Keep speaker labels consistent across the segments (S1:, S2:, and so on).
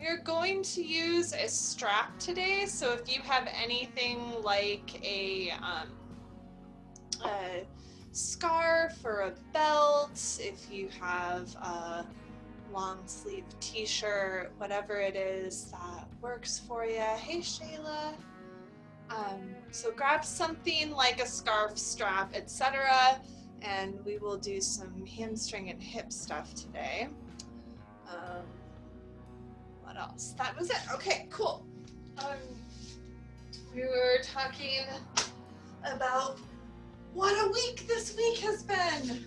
S1: We're going to use a strap today, so if you have anything like a scarf or a belt, if you have a long sleeve t-shirt, whatever it is that works for you. Hey Shayla. So grab something like a scarf, strap, etc., and we will do some hamstring and hip stuff today. What else? That was it. Okay, cool. We were talking about what a week this week has been.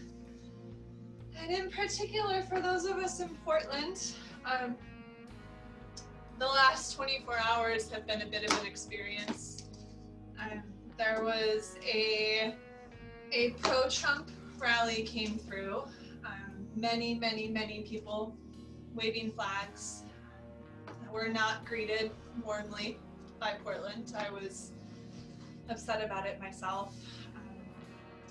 S1: And in particular, for those of us in Portland, the last 24 hours have been a bit of an experience. There was a pro-Trump rally came through. Many people waving flags. Were not greeted warmly by Portland. I was upset about it myself,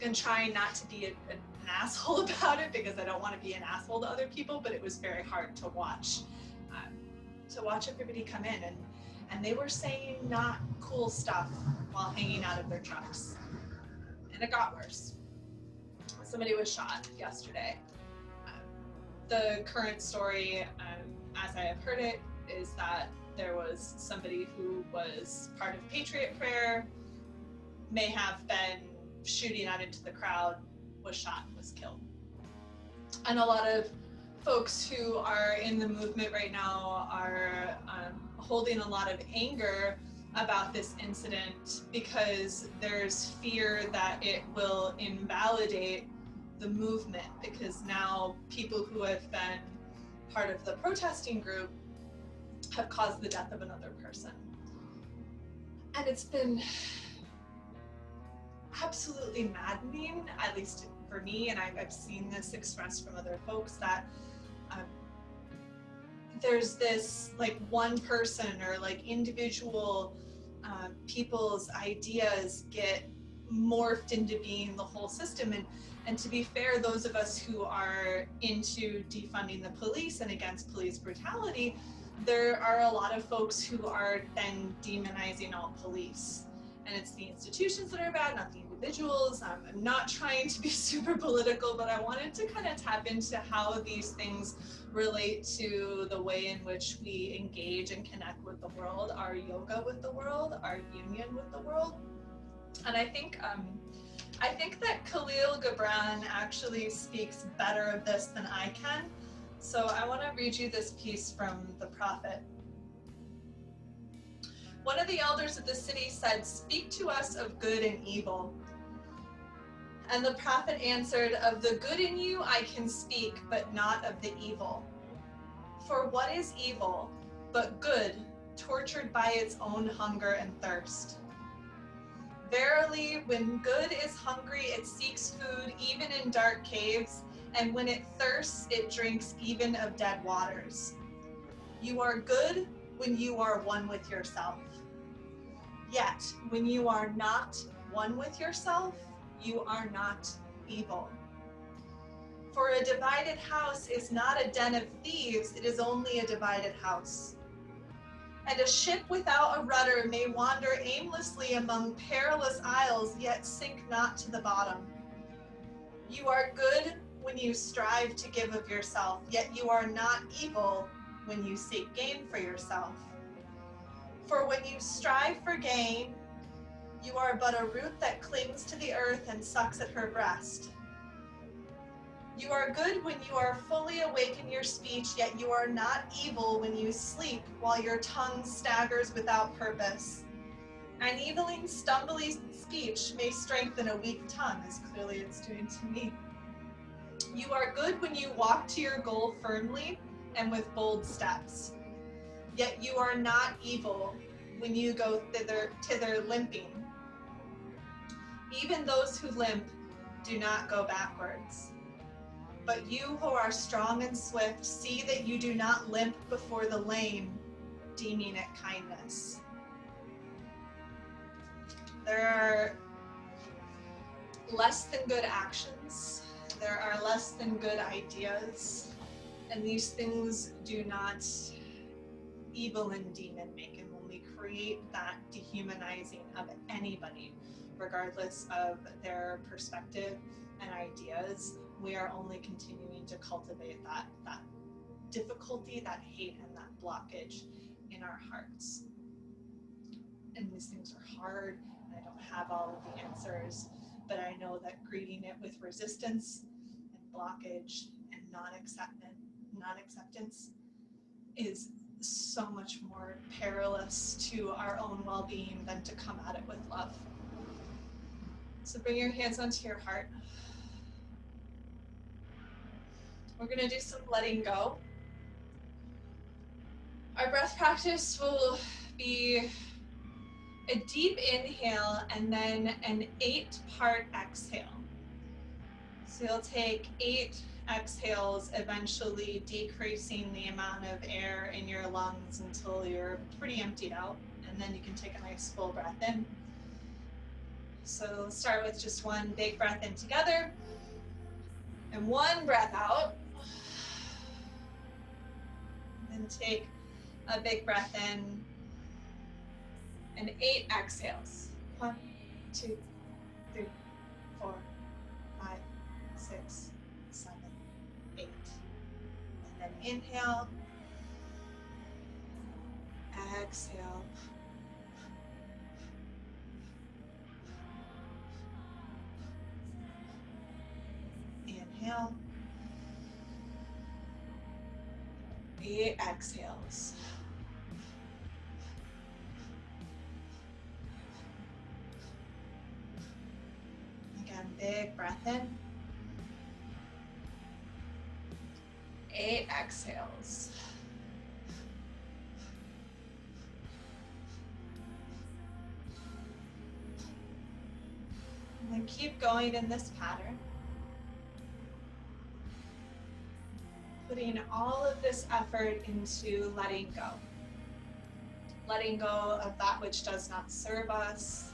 S1: and trying not to be an asshole about it because I don't want to be an asshole to other people, but it was very hard to watch everybody come in, and they were saying not cool stuff while hanging out of their trucks. And it got worse. Somebody was shot yesterday. The current story, as I have heard it, is that there was somebody who was part of Patriot Prayer, may have been shooting out into the crowd, was shot, was killed. And a lot of folks who are in the movement right now are holding a lot of anger about this incident because there's fear that it will invalidate the movement, because now people who have been part of the protesting group have caused the death of another person. And it's been absolutely maddening, at least for me, and I've seen this expressed from other folks, that there's this like one person or like individual people's ideas get morphed into being the whole system. And to be fair, those of us who are into defunding the police and against police brutality, there are a lot of folks who are then demonizing all police. And it's the institutions that are bad, not the individuals. I'm not trying to be super political, but I wanted to kind of tap into how these things relate to the way in which we engage and connect with the world, our yoga with the world, our union with the world. And I think that Kahlil Gibran actually speaks better of this than I can. So I want to read you this piece from the prophet. One of the elders of the city said, "Speak to us of good and evil." And the prophet answered, "Of the good in you I can speak, but not of the evil. For what is evil but good, tortured by its own hunger and thirst? Verily, when good is hungry, it seeks food even in dark caves, and when it thirsts, it drinks even of dead waters. You are good when you are one with yourself. Yet, when you are not one with yourself, you are not evil. For a divided house is not a den of thieves, it is only a divided house. And a ship without a rudder may wander aimlessly among perilous isles, yet sink not to the bottom. You are good when you strive to give of yourself, yet you are not evil when you seek gain for yourself. For when you strive for gain, you are but a root that clings to the earth and sucks at her breast. You are good when you are fully awake in your speech, yet you are not evil when you sleep, while your tongue staggers without purpose. An eviling, stumbling speech may strengthen a weak tongue, as clearly it's doing to me. You are good when you walk to your goal firmly and with bold steps. Yet you are not evil when you go thither limping. Even those who limp do not go backwards. But you who are strong and swift, see that you do not limp before the lame, deeming it kindness. There are less than good actions. There are less than good ideas. And these things do not evil and demon make. And when we create that dehumanizing of anybody, regardless of their perspective and ideas, we are only continuing to cultivate that difficulty, that hate, and that blockage in our hearts. And these things are hard, and I don't have all of the answers, but I know that greeting it with resistance and blockage and non-acceptance is so much more perilous to our own well-being than to come at it with love. So bring your hands onto your heart. We're going to do some letting go. Our breath practice will be a deep inhale and then an 8-part exhale. So you'll take 8 exhales, eventually decreasing the amount of air in your lungs until you're pretty emptied out. And then you can take a nice full breath in. So let's start with just one big breath in together and one breath out. And then take a big breath in and 8 exhales. 1, 2, 3, 4, 5, 6, 7, 8. And then inhale, exhale, inhale, 8 exhales. Again, big breath in. 8 exhales. And then keep going in this pattern. Putting all of this effort into letting go. Letting go of that which does not serve us.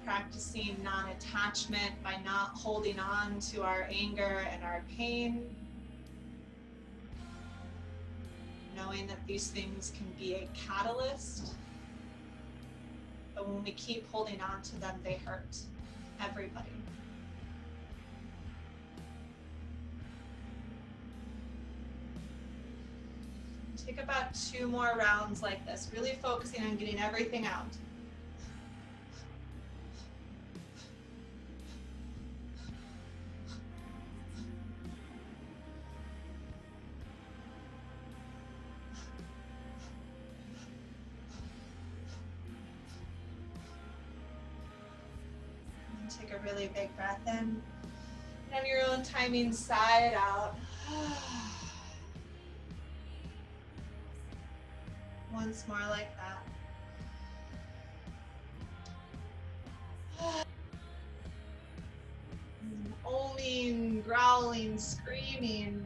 S1: Practicing non-attachment by not holding on to our anger and our pain. Knowing that these things can be a catalyst, but when we keep holding on to them, they hurt everybody. Take about 2 more rounds like this, really focusing on getting everything out. Take a really big breath in. And on your own timing, sigh it out. Once more like that. Oming, growling, screaming.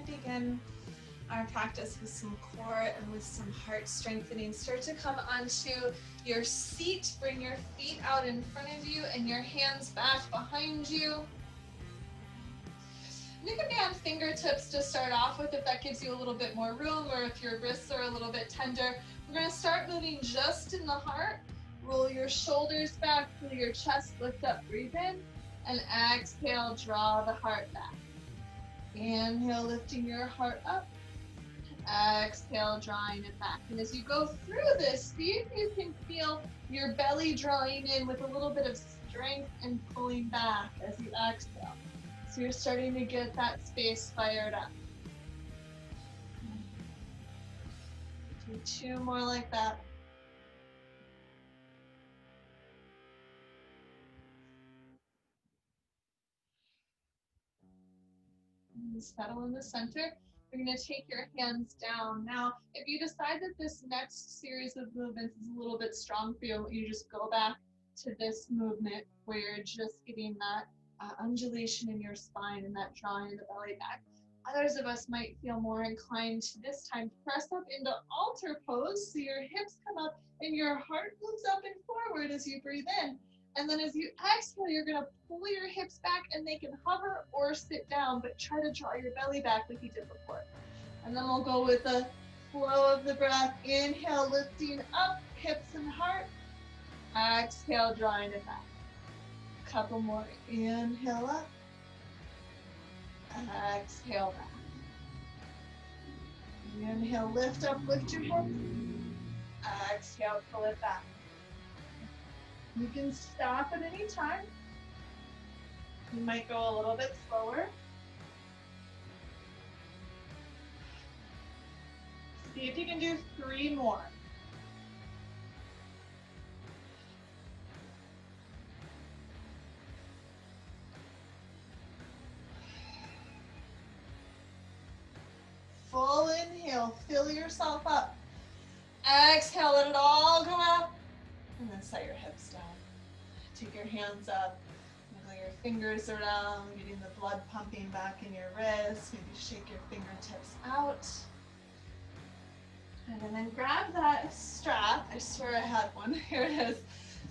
S1: Begin our practice with some core and with some heart strengthening. Start to come onto your seat. Bring your feet out in front of you and your hands back behind you. You can be on fingertips to start off with if that gives you a little bit more room, or if your wrists are a little bit tender. We're going to start moving just in the heart. Roll your shoulders back, feel your chest lift up, breathe in, and exhale, draw the heart back. Inhale, lifting your heart up. Exhale, drawing it back. And as you go through this, see if you can feel your belly drawing in with a little bit of strength and pulling back as you exhale. So you're starting to get that space fired up. Do 2 more like that. Settle in the center. You're going to take your hands down. Now, if you decide that this next series of movements is a little bit strong for you, you just go back to this movement where you're just getting that undulation in your spine and that drawing of the belly back. Others of us might feel more inclined to this time press up into altar pose, so your hips come up and your heart moves up and forward as you breathe in. And then as you exhale, you're going to pull your hips back and they can hover or sit down, but try to draw your belly back like you did before. And then we'll go with the flow of the breath. Inhale, lifting up, hips and heart. Exhale, drawing it back. Couple more. Inhale up. Exhale back. Inhale, lift up, lift your hips. Exhale, pull it back. You can stop at any time. You might go a little bit slower. See if you can do 3 more. Full inhale, fill yourself up. Exhale, let it all go out. And then set your hips down. Take your hands up, wiggle your fingers around, getting the blood pumping back in your wrists. Maybe shake your fingertips out. And then grab that strap. I swear I had one. Here it is.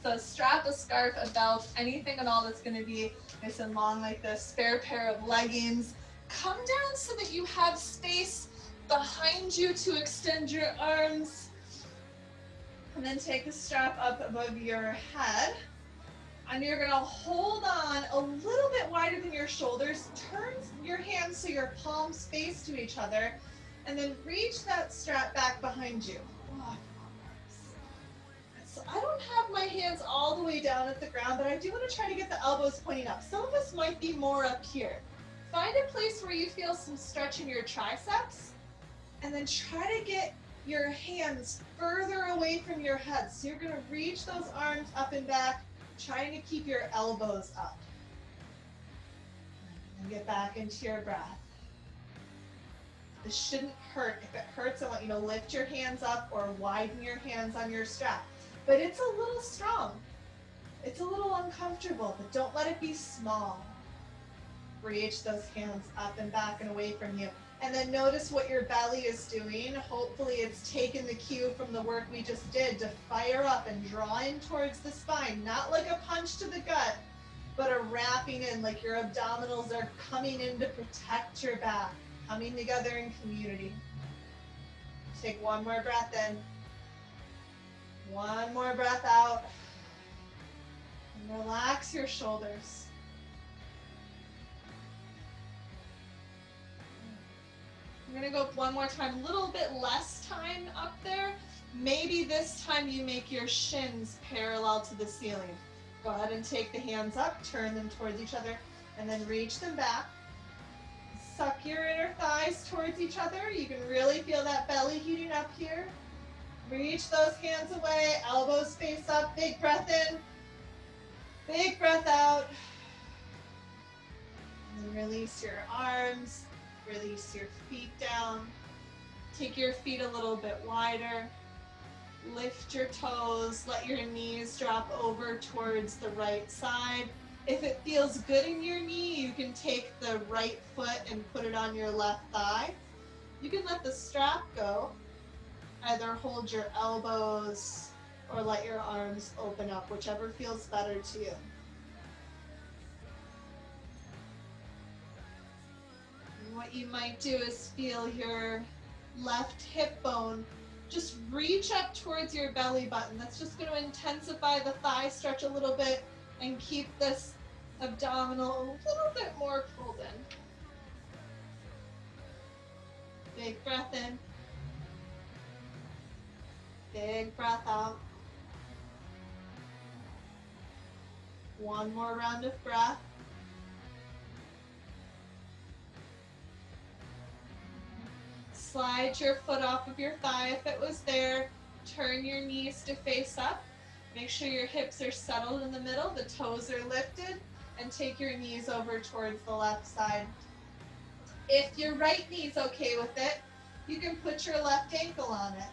S1: So strap, a scarf, a belt, anything at all that's going to be nice and long like this. Spare pair of leggings. Come down so that you have space behind you to extend your arms. And then take the strap up above your head. And you're going to hold on a little bit wider than your shoulders. Turn your hands so your palms face to each other. And then reach that strap back behind you. So I don't have my hands all the way down at the ground, but I do want to try to get the elbows pointing up. Some of us might be more up here. Find a place where you feel some stretch in your triceps. And then try to get your hands further away from your head. So you're going to reach those arms up and back, trying to keep your elbows up. And get back into your breath. This shouldn't hurt. If it hurts, I want you to lift your hands up or widen your hands on your strap. But it's a little strong. It's a little uncomfortable, but don't let it be small. Reach those hands up and back and away from you. And then notice what your belly is doing. Hopefully it's taken the cue from the work we just did to fire up and draw in towards the spine. Not like a punch to the gut, but a wrapping in, like your abdominals are coming in to protect your back, coming together in community. Take one more breath in. One more breath out. And relax your shoulders. I'm going to go one more time, a little bit less time up there. Maybe this time you make your shins parallel to the ceiling. Go ahead and take the hands up, turn them towards each other, and then reach them back. Suck your inner thighs towards each other. You can really feel that belly heating up here. Reach those hands away, elbows face up, big breath in, big breath out. And then release your arms. Release your feet down. Take your feet a little bit wider. Lift your toes. Let your knees drop over towards the right side. If it feels good in your knee, you can take the right foot and put it on your left thigh. You can let the strap go. Either hold your elbows or let your arms open up, whichever feels better to you. What you might do is feel your left hip bone just reach up towards your belly button. That's just going to intensify the thigh stretch a little bit and keep this abdominal a little bit more pulled in. Big breath in. Big breath out. One more round of breath. slide your foot off of your thigh if it was there. Turn your knees to face up. Make sure your hips are settled in the middle, the toes are lifted, and take your knees over towards the left side. If your right knee's okay with it, you can put your left ankle on it.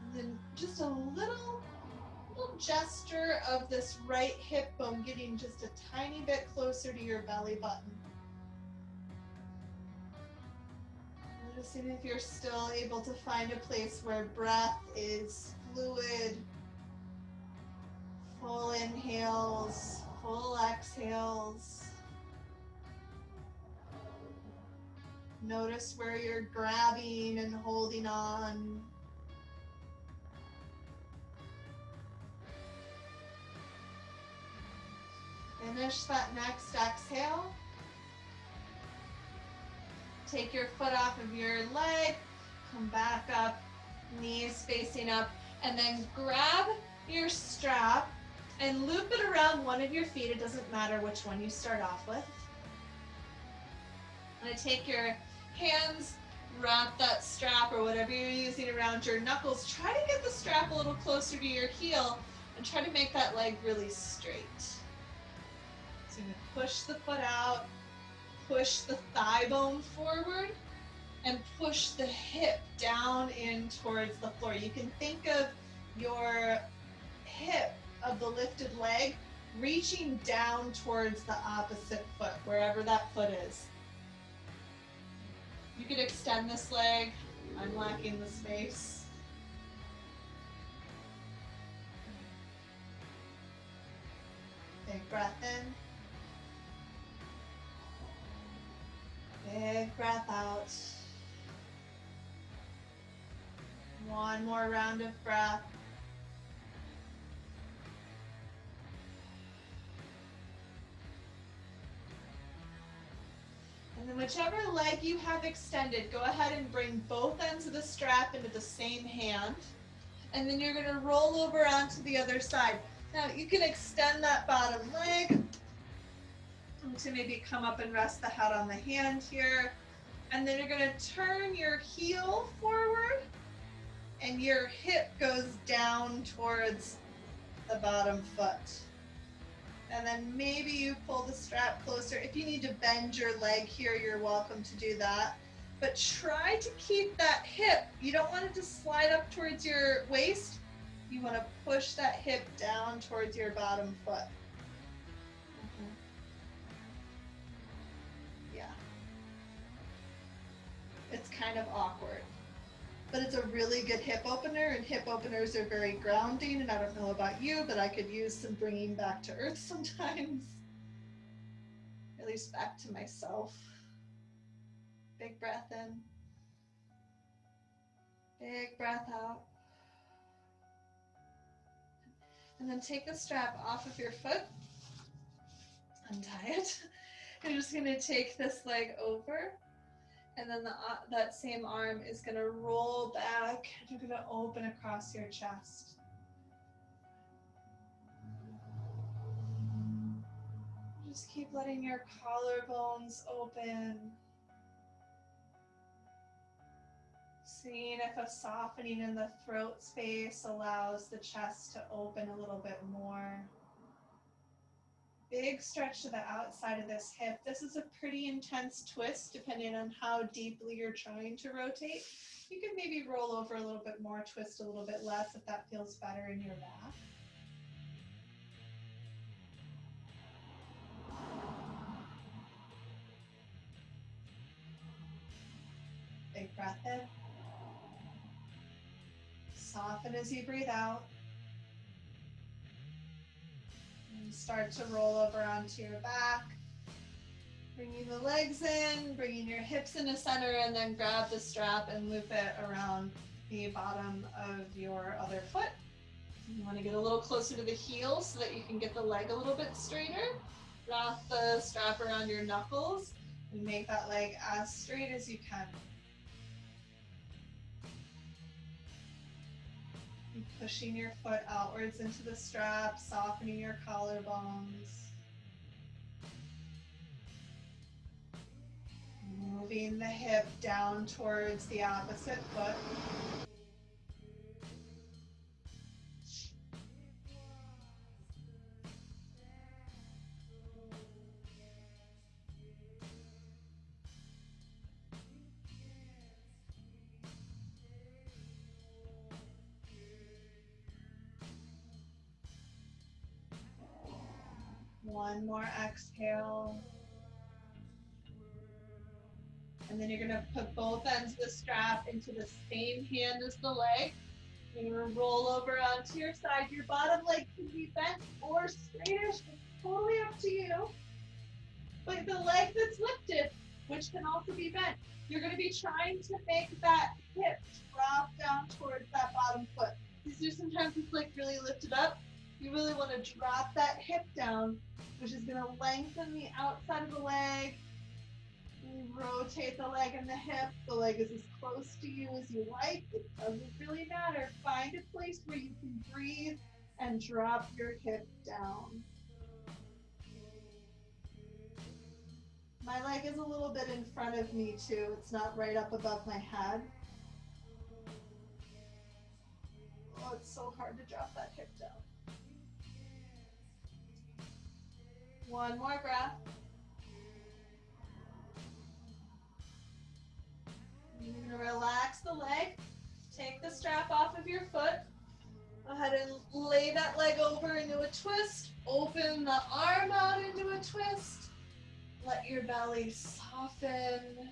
S1: And then just a little gesture of this right hip bone getting just a tiny bit closer to your belly button. Noticing if you're still able to find a place where breath is fluid. Full inhales, full exhales. Notice where you're grabbing and holding on. Finish that next exhale. Take your foot off of your leg, come back up, knees facing up, and then grab your strap and loop it around one of your feet. It doesn't matter which one you start off with. And take your hands, wrap that strap or whatever you're using around your knuckles. Try to get the strap a little closer to your heel and try to make that leg really straight. So you're going to push the foot out, push the thigh bone forward, and push the hip down in towards the floor. You can think of your hip of the lifted leg reaching down towards the opposite foot, wherever that foot is. You could extend this leg. I'm lacking the space. Big breath in. Big breath out. One more round of breath. And then whichever leg you have extended, go ahead and bring both ends of the strap into the same hand. And then you're going to roll over onto the other side. Now you can extend that bottom leg to maybe come up and rest the head on the hand here. And then you're going to turn your heel forward and your hip goes down towards the bottom foot. And then maybe you pull the strap closer. If you need to bend your leg here, you're welcome to do that. But try to keep that hip. You don't want it to slide up towards your waist. You want to push that hip down towards your bottom foot. Yeah. It's kind of awkward. But it's a really good hip opener, and hip openers are very grounding, and I don't know about you, but I could use some bringing back to earth sometimes. At least back to myself. Big breath in. Big breath out. And then take the strap off of your foot. Untie it. You're just going to take this leg over. And then that same arm is going to roll back. You're going to open across your chest. Just keep letting your collarbones open. Seeing if a softening in the throat space allows the chest to open a little bit more. Big stretch to the outside of this hip. This is a pretty intense twist depending on how deeply you're trying to rotate. You can maybe roll over a little bit more, twist a little bit less if that feels better in your back. Big breath in. Soften as you breathe out. And start to roll over onto your back. Bringing the legs in, bringing your hips into center, and then grab the strap and loop it around the bottom of your other foot. You want to get a little closer to the heel so that you can get the leg a little bit straighter. Wrap the strap around your knuckles and make that leg as straight as you can. And pushing your foot outwards into the strap, softening your collarbones. moving the hip down towards the opposite foot. One more exhale. And then you're going to put both ends of the strap into the same hand as the leg. You're going to roll over onto your side. Your bottom leg can be bent or straightish. It's totally up to you. But the leg that's lifted, which can also be bent, you're going to be trying to make that hip drop down towards that bottom foot. You see sometimes it's like really lifted up. You really want to drop that hip down, which is going to lengthen the outside of the leg. Rotate the leg and the hip. The leg is as close to you as you like. It doesn't really matter. Find a place where you can breathe and drop your hip down. My leg is a little bit in front of me too. It's not right up above my head. Oh, it's so hard to drop that hip down. One more breath. You're going to relax the leg. Take the strap off of your foot. Go ahead and lay that leg over into a twist. Open the arm out into a twist. Let your belly soften.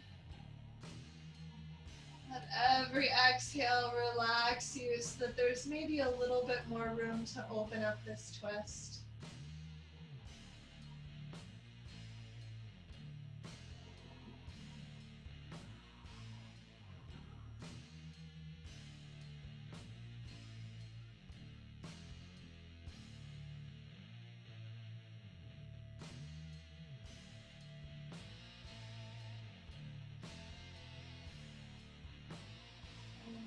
S1: Let every exhale relax you so that there's maybe a little bit more room to open up this twist.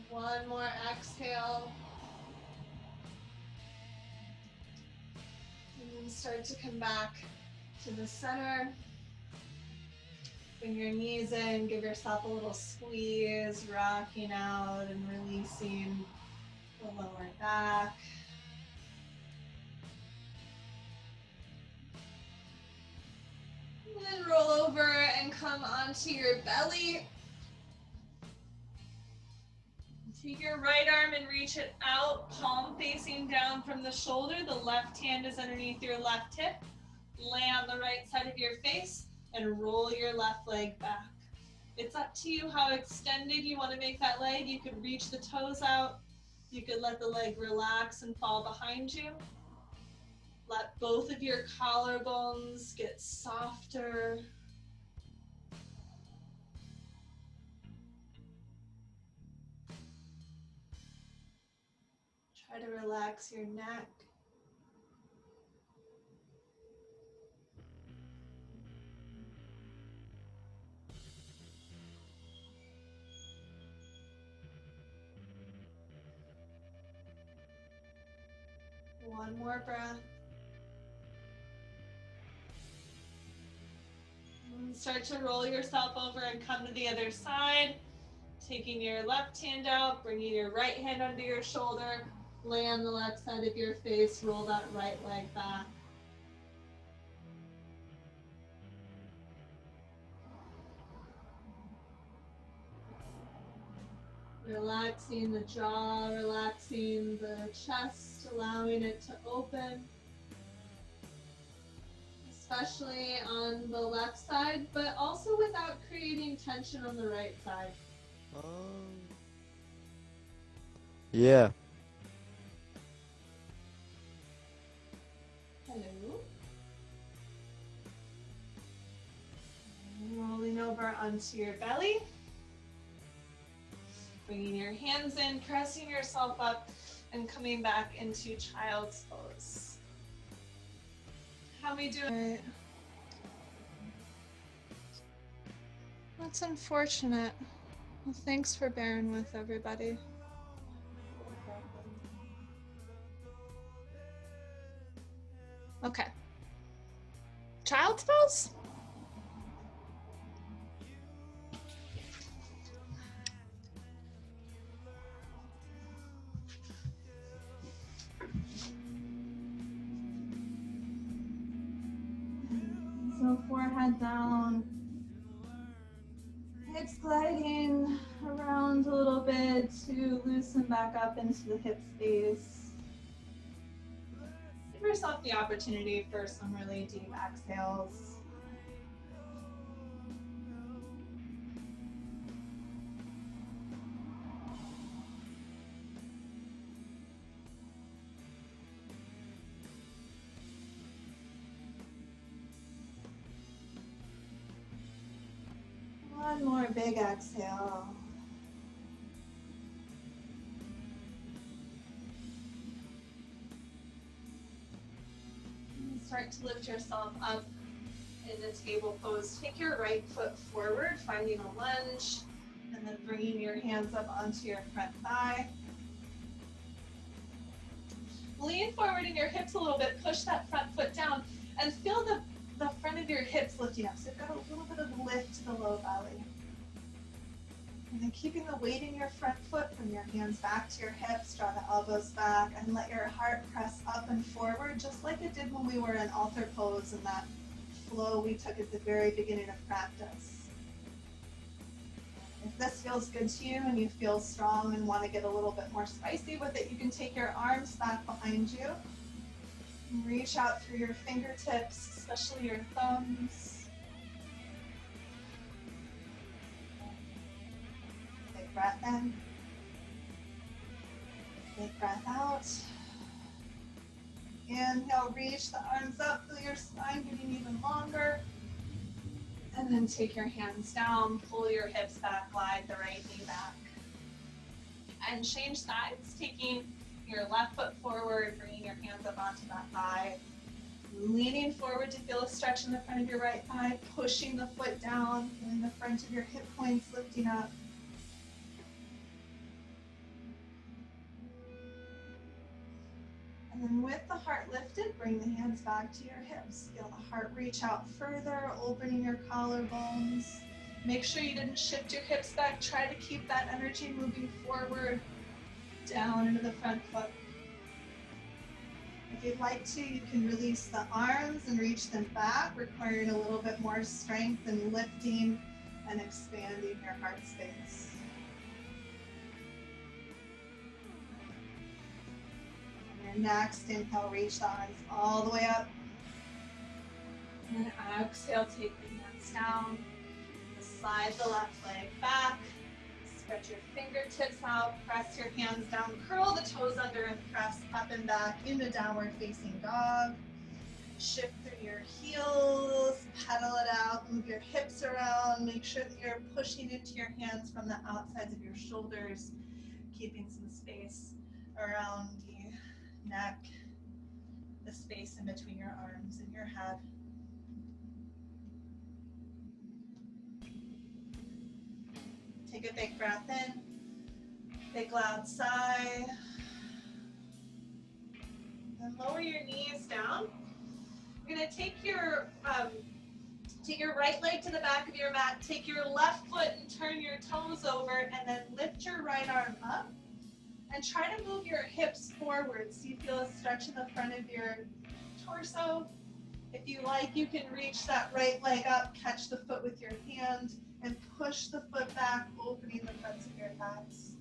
S1: One more exhale. And then start to come back to the center. Bring your knees in, give yourself a little squeeze, rocking out and releasing the lower back. And then roll over and come onto your belly. Take your right arm and reach it out, palm facing down from the shoulder. The left hand is underneath your left hip. Lay on the right side of your face and roll your left leg back. It's up to you how extended you want to make that leg. You could reach the toes out. You could let the leg relax and fall behind you. Let both of your collarbones get softer. Try to relax your neck. One more breath. And start to roll yourself over and come to the other side. Taking your left hand out, bringing your right hand under your shoulder. Lay on the left side of your face, roll that right leg back. Relaxing the jaw, relaxing the chest, allowing it to open. Especially on the left side, but also without creating tension on the right side.
S2: Yeah.
S1: Hello. Rolling over onto your belly. Bringing your hands in, pressing yourself up, and coming back into child's pose. How we doing? Right. That's unfortunate. Well, thanks for bearing with everybody. Okay. Child's pose? So forehead down, hips gliding around a little bit to loosen back up into the hip space. Give yourself the opportunity for some really deep exhales. One more big exhale. And start to lift yourself up in the table pose. Take your right foot forward, finding a lunge, and then bringing your hands up onto your front thigh. Lean forward in your hips a little bit, push that front foot down, and feel the front of your hips lifting up. So you've got a little bit of lift to the low belly. And then keeping the weight in your front foot, bring your hands back to your hips, draw the elbows back, and let your heart press up and forward, just like it did when we were in altar pose and that flow we took at the very beginning of practice. If this feels good to you and you feel strong and want to get a little bit more spicy with it, you can take your arms back behind you and reach out through your fingertips, especially your thumbs. Big breath in. Big breath out. Inhale, reach the arms up, feel your spine getting even longer. And then take your hands down, pull your hips back, glide the right knee back. And change sides, taking your left foot forward, bringing your hands up onto that thigh. Leaning forward to feel a stretch in the front of your right thigh, pushing the foot down, feeling the front of your hip points lifting up. And then with the heart lifted, bring the hands back to your hips. Feel the heart reach out further, opening your collarbones. Make sure you didn't shift your hips back. Try to keep that energy moving forward, down into the front foot. If you'd like to, you can release the arms and reach them back, requiring a little bit more strength and lifting and expanding your heart space. Next, inhale, reach the arms all the way up. And then exhale, take the hands down. Slide the left leg back. Stretch your fingertips out. Press your hands down. Curl the toes under and press up and back into downward facing dog. Shift through your heels. Pedal it out. Move your hips around. Make sure that you're pushing into your hands from the outsides of your shoulders, keeping some space around the neck, the space in between your arms and your head. Take a big breath in, big loud sigh. Then lower your knees down. You're gonna take your right leg to the back of your mat, take your left foot and turn your toes over, and then lift your right arm up. And try to move your hips forward so you feel a stretch in the front of your torso. If you like, you can reach that right leg up, catch the foot with your hand, and push the foot back, opening the fronts of your thighs.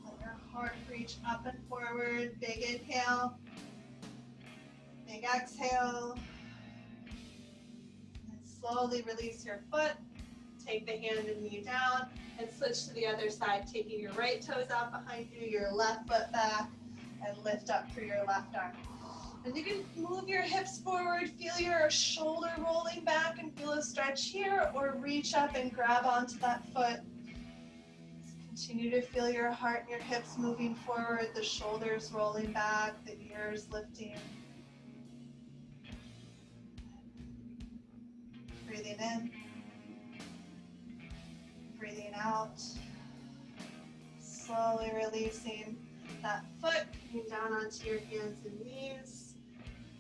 S1: Let your heart reach up and forward. Big inhale. Big exhale. And slowly release your foot. Take the hand and knee down and switch to the other side, taking your right toes out behind you, your left foot back, and lift up through your left arm. And you can move your hips forward, feel your shoulder rolling back and feel a stretch here, or reach up and grab onto that foot. Continue to feel your heart and your hips moving forward, the shoulders rolling back, the ears lifting. Breathing in. Breathing out, slowly releasing that foot, coming down onto your hands and knees.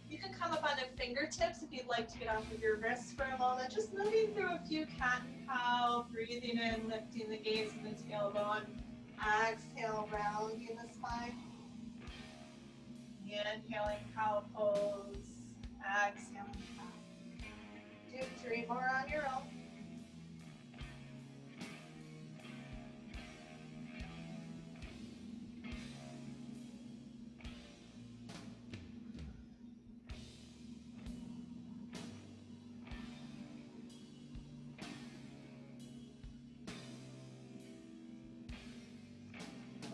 S1: You can come up on the fingertips if you'd like to get off of your wrists for a moment, just moving through a few cat and cow, breathing in, lifting the gaze and the tailbone. Exhale, rounding the spine. Inhaling cow pose, exhaling back. 3 more on your own.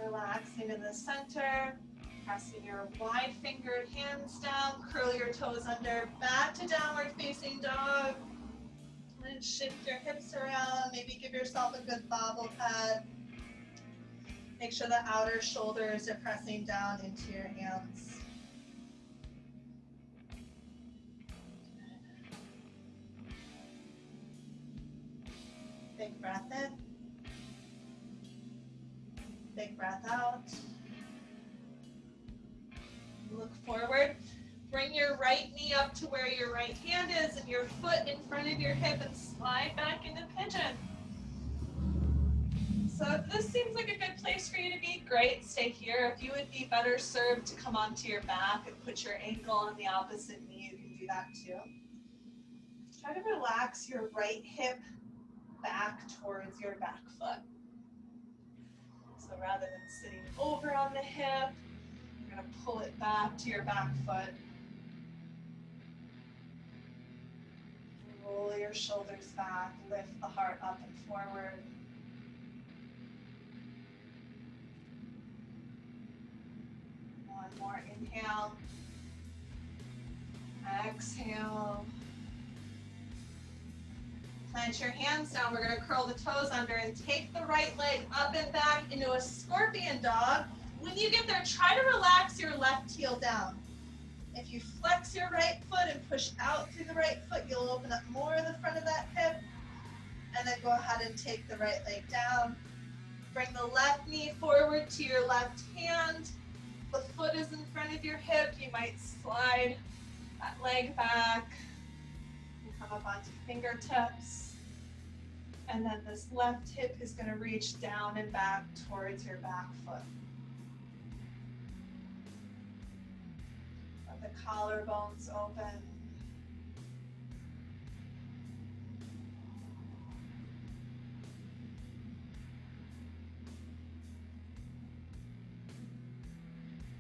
S1: Relaxing in the center, pressing your wide fingered hands down, curl your toes under, back to downward facing dog. And shift your hips around, maybe give yourself a good bobble pad. Make sure the outer shoulders are pressing down into your hands. Big breath in. Big breath out. Look forward. Bring your right knee up to where your right hand is and your foot in front of your hip and slide back into pigeon. So if this seems like a good place for you to be, great, stay here. If you would be better served to come onto your back and put your ankle on the opposite knee, you can do that too. Try to relax your right hip back towards your back foot. So rather than sitting over on the hip, you're going to pull it back to your back foot. Roll your shoulders back, lift the heart up and forward. One more inhale. Exhale. Plant your hands down. We're going to curl the toes under and take the right leg up and back into a scorpion dog. When you get there, try to relax your left heel down. If you flex your right foot and push out through the right foot, you'll open up more of the front of that hip. And then go ahead and take the right leg down. Bring the left knee forward to your left hand. The foot is in front of your hip. You might slide that leg back and come up onto fingertips. And then this left hip is going to reach down and back towards your back foot. Let the collarbones open.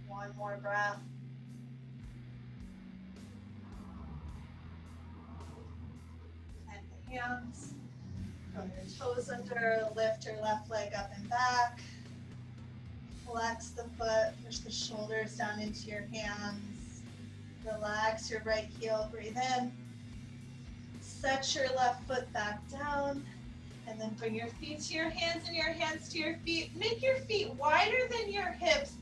S1: One more breath. Plant the hands. Curl your toes under, lift your left leg up and back. Flex the foot, push the shoulders down into your hands. Relax your right heel, breathe in. Set your left foot back down. And then bring your feet to your hands and your hands to your feet. Make your feet wider than your hips.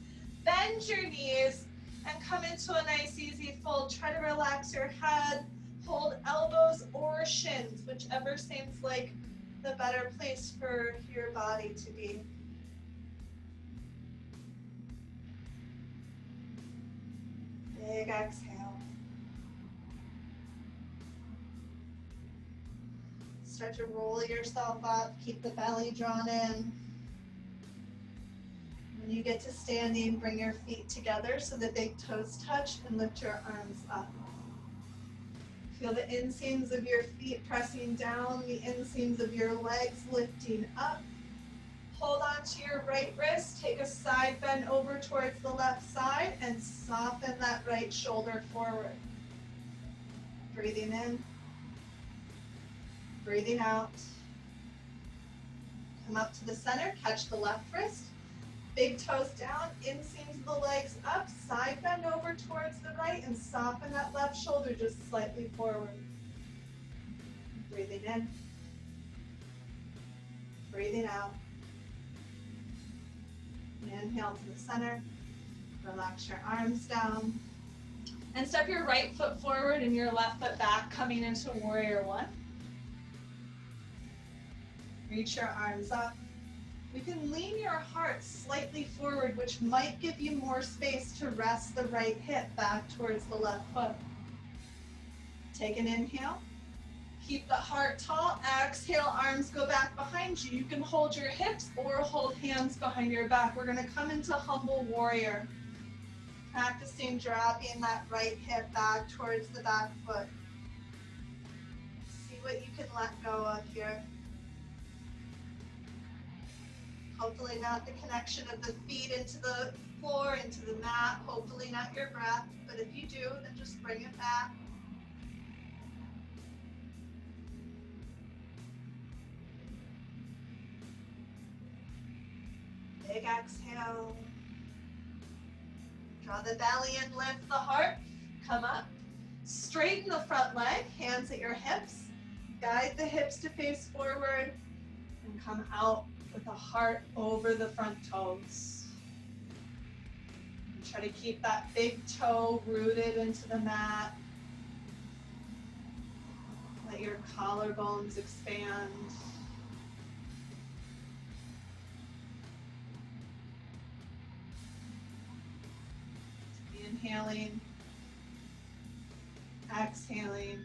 S1: Bend your knees and come into a nice easy fold. Try to relax your head. Hold elbows or shins, whichever seems like the better place for your body to be. Big exhale. Start to roll yourself up. Keep the belly drawn in. When you get to standing, bring your feet together so the big toes touch and lift your arms up. Feel the inseams of your feet pressing down, the inseams of your legs lifting up. Hold on to your right wrist, take a side bend over towards the left side and soften that right shoulder forward. Breathing in, breathing out. Come up to the center, catch the left wrist. Big toes down, inseams of the legs up, side bend over towards the right and soften that left shoulder just slightly forward. Breathing in, breathing out. Inhale to the center, relax your arms down. And step your right foot forward and your left foot back, coming into warrior one. Reach your arms up. You can lean your heart slightly forward, which might give you more space to rest the right hip back towards the left foot. Take an inhale. Keep the heart tall. Exhale, arms go back behind you. You can hold your hips or hold hands behind your back. We're going to come into humble warrior. Practicing dropping that right hip back towards the back foot. See
S3: what you can let go of here. Hopefully not the connection of the feet into the floor, into the mat. Hopefully not your breath, but if you do, then just bring it back. Big exhale. Draw the belly in, lift the heart. Come up. Straighten the front leg, hands at your hips. Guide the hips to face forward and come out with the heart over the front toes. And try to keep that big toe rooted into the mat. Let your collarbones expand. Inhaling, exhaling,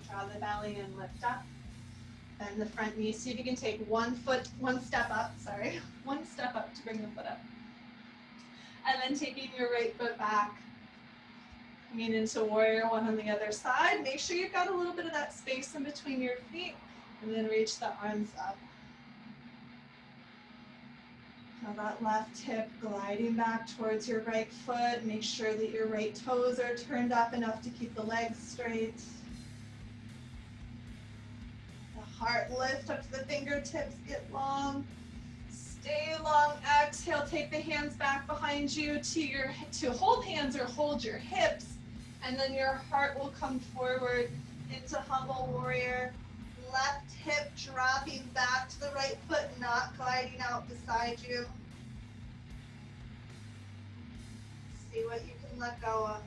S3: draw the belly in, lift up, bend the front knee. See if you can take one step up to bring the foot up. And then taking your right foot back, coming into warrior one on the other side. Make sure you've got a little bit of that space in between your feet, and then reach the arms up. Now that left hip gliding back towards your right foot. Make sure that your right toes are turned up enough to keep the legs straight. The heart lift up to the fingertips, get long. Stay long, exhale, take the hands back behind you to hold hands or hold your hips. And then your heart will come forward into humble warrior. Left hip dropping back to the right foot, not gliding out beside you. See what you can let go of.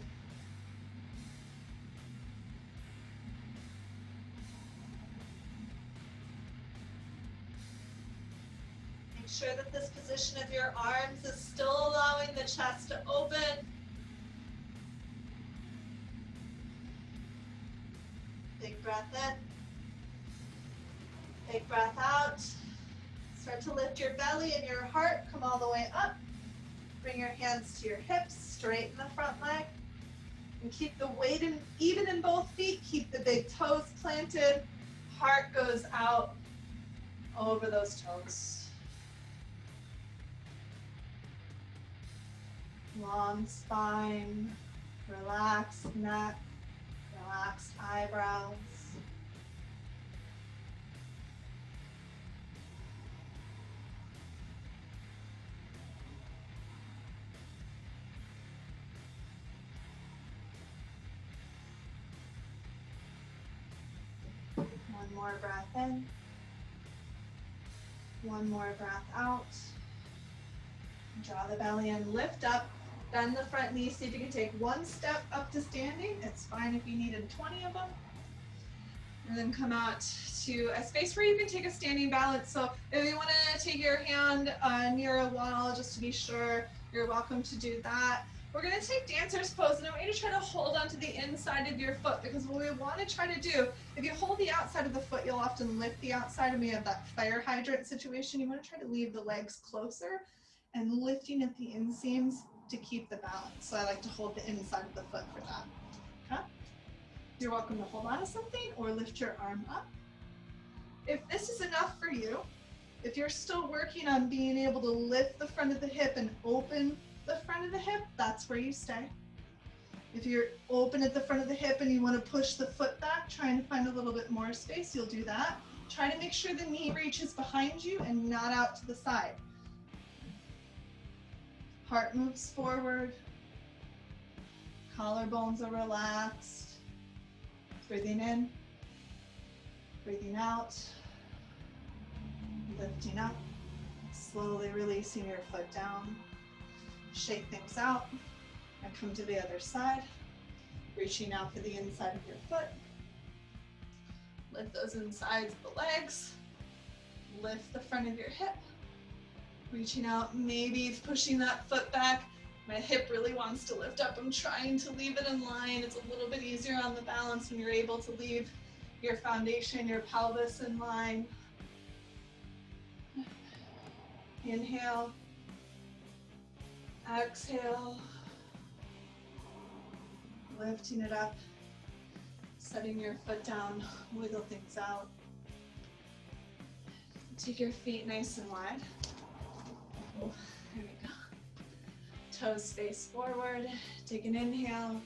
S3: Make sure that this position of your arms is still allowing the chest to open. Big breath in. Big breath out. Start to lift your belly and your heart. Come all the way up. Bring your hands to your hips. Straighten the front leg. And keep the weight even in both feet. Keep the big toes planted. Heart goes out over those toes. Long spine. Relaxed neck. Relaxed eyebrows. One more breath in. One more breath out. Draw the belly in, lift up, bend the front knee. See if you can take one step up to standing. It's fine if you needed 20 of them. And then come out to a space where you can take a standing balance. So if you want to take your hand near a wall, just to be sure, you're welcome to do that. We're going to take dancer's pose, and I want you to try to hold onto the inside of your foot, because what we want to try to do, if you hold the outside of the foot, you'll often lift the outside, and we have that fire hydrant situation. You want to try to leave the legs closer and lifting at the inseams to keep the balance. So I like to hold the inside of the foot for that. Okay? You're welcome to hold on to something or lift your arm up. If this is enough for you, if you're still working on being able to lift the front of the hip and open the front of the hip, that's where you stay. If you're open at the front of the hip and you want to push the foot back, trying to find a little bit more space, you'll do that. Try to make sure the knee reaches behind you and not out to the side. Heart moves forward. Collarbones are relaxed. Breathing in, breathing out, lifting up, slowly releasing your foot down. Shake things out and come to the other side, reaching out for the inside of your foot. Lift those insides of the legs. Lift the front of your hip. Reaching out, maybe pushing that foot back. My hip really wants to lift up. I'm trying to leave it in line. It's a little bit easier on the balance when you're able to leave your foundation, your pelvis in line. Inhale. Exhale. Lifting it up. Setting your foot down, wiggle things out. Take your feet nice and wide. There we go. Toes face forward. Take an inhale.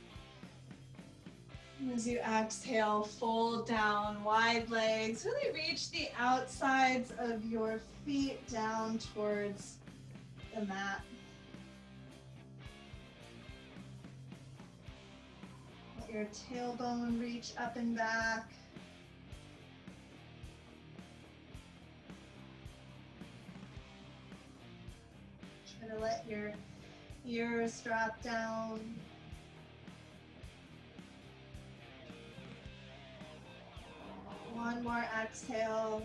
S3: As you exhale, fold down, wide legs. Really reach the outsides of your feet down towards the mat. Let your tailbone reach up and back. Try to let your ears drop down. One more exhale.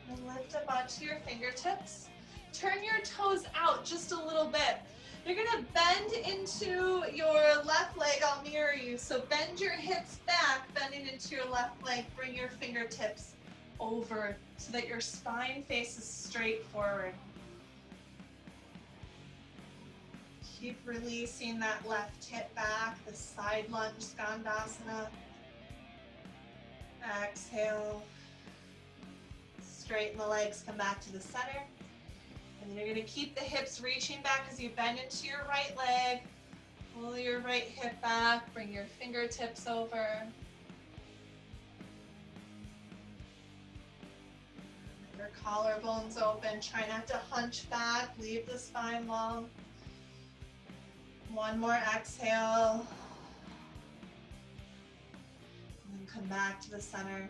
S3: And lift up onto your fingertips. Turn your toes out just a little bit. You're gonna bend into your left leg. I'll mirror you. So bend your hips back, bending into your left leg. Bring your fingertips over so that your spine faces straight forward. Keep releasing that left hip back, the side lunge, Skandasana. Exhale. Straighten the legs, come back to the center. And then you're gonna keep the hips reaching back as you bend into your right leg. Pull your right hip back, bring your fingertips over. Your collarbones open, try not to hunch back, leave the spine long. One more exhale. And then come back to the center.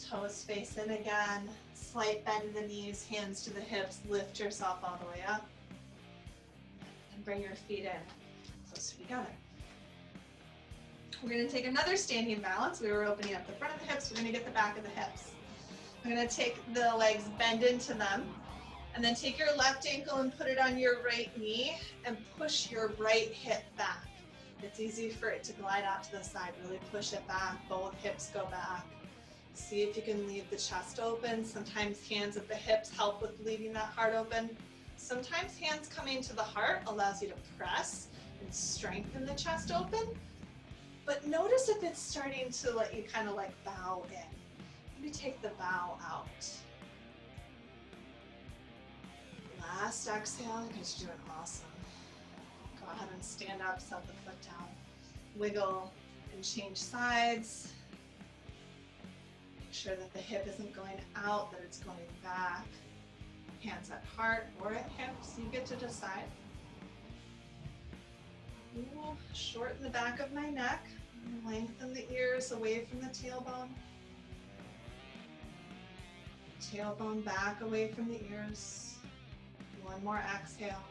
S3: Toes face in again. Slight bend in the knees, hands to the hips. Lift yourself all the way up. And bring your feet in, close together. We're going to take another standing balance. We were opening up the front of the hips. We're going to get the back of the hips. We're going to take the legs, bend into them. And then take your left ankle and put it on your right knee and push your right hip back. It's easy for it to glide out to the side. Really push it back. Both hips go back. See if you can leave the chest open. Sometimes hands at the hips help with leaving that heart open. Sometimes hands coming to the heart allows you to press and strengthen the chest open. But notice if it's starting to let you kind of like bow in. Maybe take the bow out. Last exhale, you guys are doing awesome. Go ahead and stand up, set the foot down. Wiggle and change sides. Make sure that the hip isn't going out, that it's going back. Hands at heart or at hips, you get to decide. Ooh, shorten the back of my neck. Lengthen the ears away from the tailbone. Tailbone back away from the ears. One more exhale.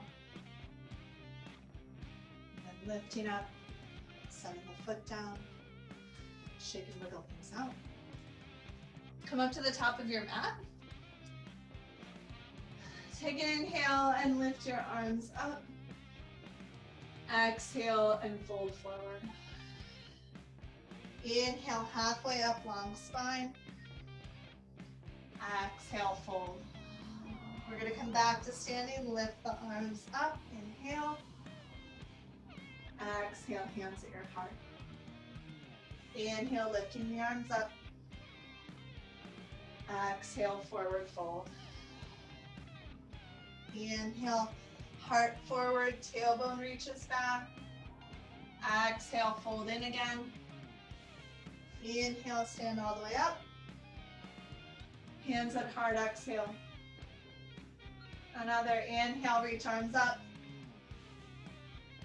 S3: And then lifting up, setting the foot down. Shake and wiggle things out. Come up to the top of your mat. Take an inhale and lift your arms up. Exhale and fold forward. Inhale, halfway up, long spine. Exhale, fold. We're going to come back to standing, lift the arms up, inhale. Exhale, hands at your heart. Inhale, lifting the arms up. Exhale, forward fold. Inhale, heart forward, tailbone reaches back. Exhale, fold in again. Inhale, stand all the way up. Hands at heart, exhale. Another inhale, reach arms up.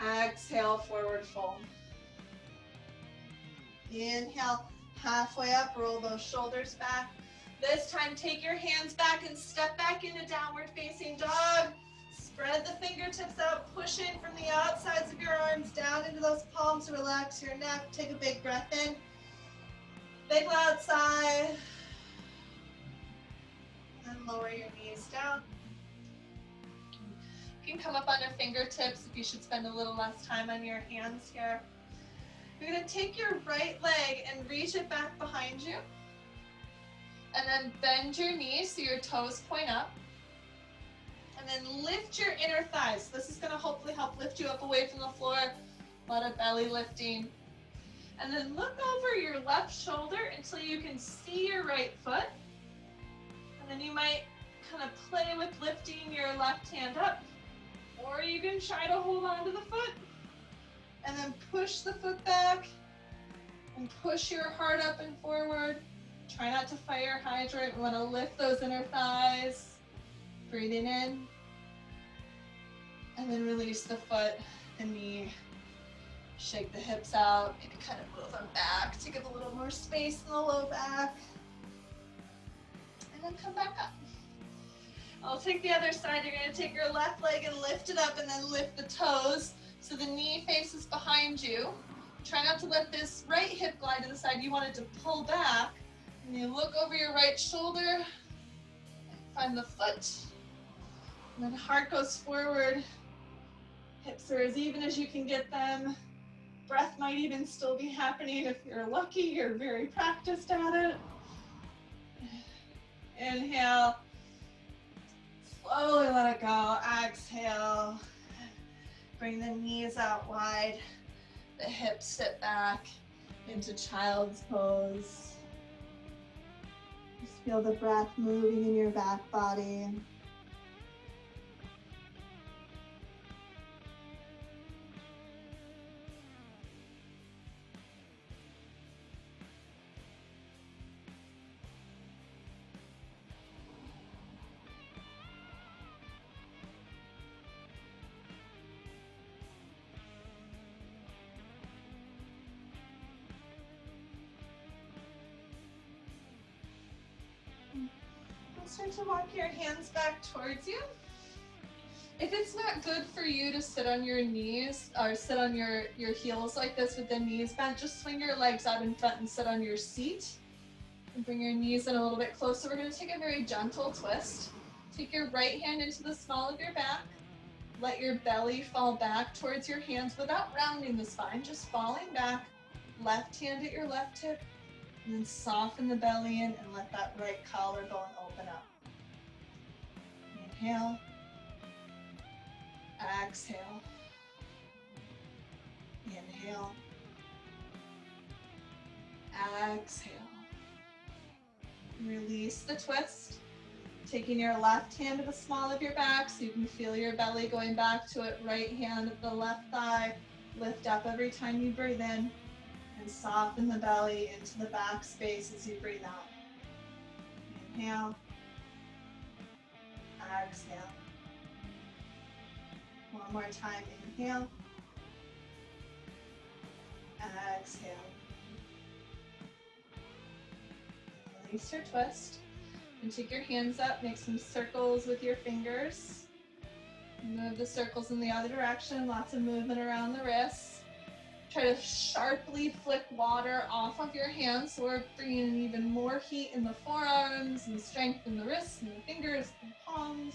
S3: Exhale, forward fold. Inhale, halfway up, roll those shoulders back. This time, take your hands back and step back into downward facing dog. Spread the fingertips out, push in from the outsides of your arms down into those palms. Relax your neck, take a big breath in. Big loud sigh. And lower your knees down. You can come up on your fingertips if you should spend a little less time on your hands here. You're going to take your right leg and reach it back behind you. And then bend your knees so your toes point up. And then lift your inner thighs. This is going to hopefully help lift you up away from the floor.
S1: A lot of belly lifting. And then look over your left shoulder until you can see your right foot. And then you might kind of play with lifting your left hand up, or you can try to hold on to the foot and then push the foot back and push your heart up and forward. Try not to fire hydrant. We want to lift those inner thighs. Breathing in. And then release the foot and knee. Shake the hips out. Maybe kind of move them back to give a little more space in the low back. And then come back up. I'll take the other side. You're going to take your left leg and lift it up and then lift the toes so the knee faces behind you. Try not to let this right hip glide to the side. You want it to pull back. And you look over your right shoulder. Find the foot. And then heart goes forward. Hips are as even as you can get them. Breath might even still be happening if you're lucky. You're very practiced at it. Inhale. Slowly let it go. Exhale. Bring the knees out wide. The hips sit back into child's pose. Just feel the breath moving in your back body. Start to walk your hands back towards you. If it's not good for you to sit on your knees or sit on your heels like this with the knees bent, just swing your legs out in front and sit on your seat. And bring your knees in a little bit closer. We're going to take a very gentle twist. Take your right hand into the small of your back. Let your belly fall back towards your hands without rounding the spine, just falling back. Left hand at your left hip. And then soften the belly in and let that right collarbone open up. Inhale. Exhale. Inhale. Exhale. Release the twist. Taking your left hand to the small of your back so you can feel your belly going back to it. Right hand at the left thigh. Lift up every time you breathe in. And soften the belly into the back space as you breathe out. Inhale. Exhale. One more time. Inhale. Exhale. Release your twist. And take your hands up. Make some circles with your fingers. Move the circles in the other direction. Lots of movement around the wrists. Try to sharply flick water off of your hands so we're bringing in even more heat in the forearms and strength in the wrists and the fingers and palms.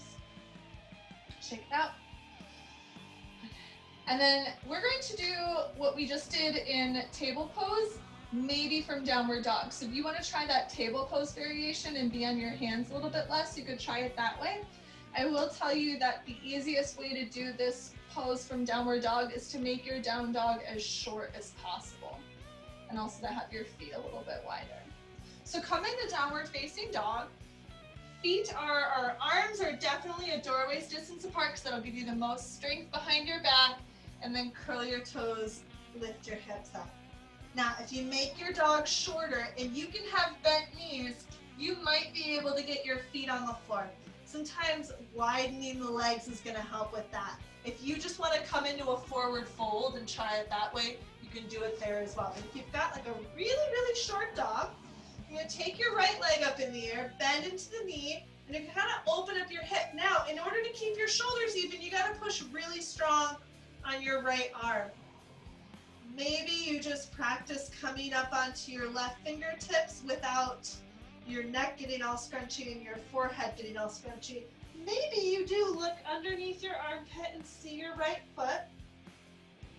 S1: Shake it out. And then we're going to do what we just did in table pose, maybe from downward dog. So if you want to try that table pose variation and be on your hands a little bit less, you could try it that way. I will tell you that the easiest way to do this pose from downward dog is to make your down dog as short as possible, and also to have your feet a little bit wider. So come into downward facing dog. Our arms are definitely a doorway's distance apart because that'll give you the most strength behind your back, and then curl your toes, lift your hips up. Now, if you make your dog shorter and you can have bent knees, you might be able to get your feet on the floor. Sometimes widening the legs is going to help with that. If you just want to come into a forward fold and try it that way, you can do it there as well. But if you've got like a really, really short dog, you're going to take your right leg up in the air, bend into the knee, and you kind of open up your hip. Now, in order to keep your shoulders even, you got to push really strong on your right arm. Maybe you just practice coming up onto your left fingertips without your neck getting all scrunchy and your forehead getting all scrunchy. Maybe you do look underneath your armpit and see your right foot.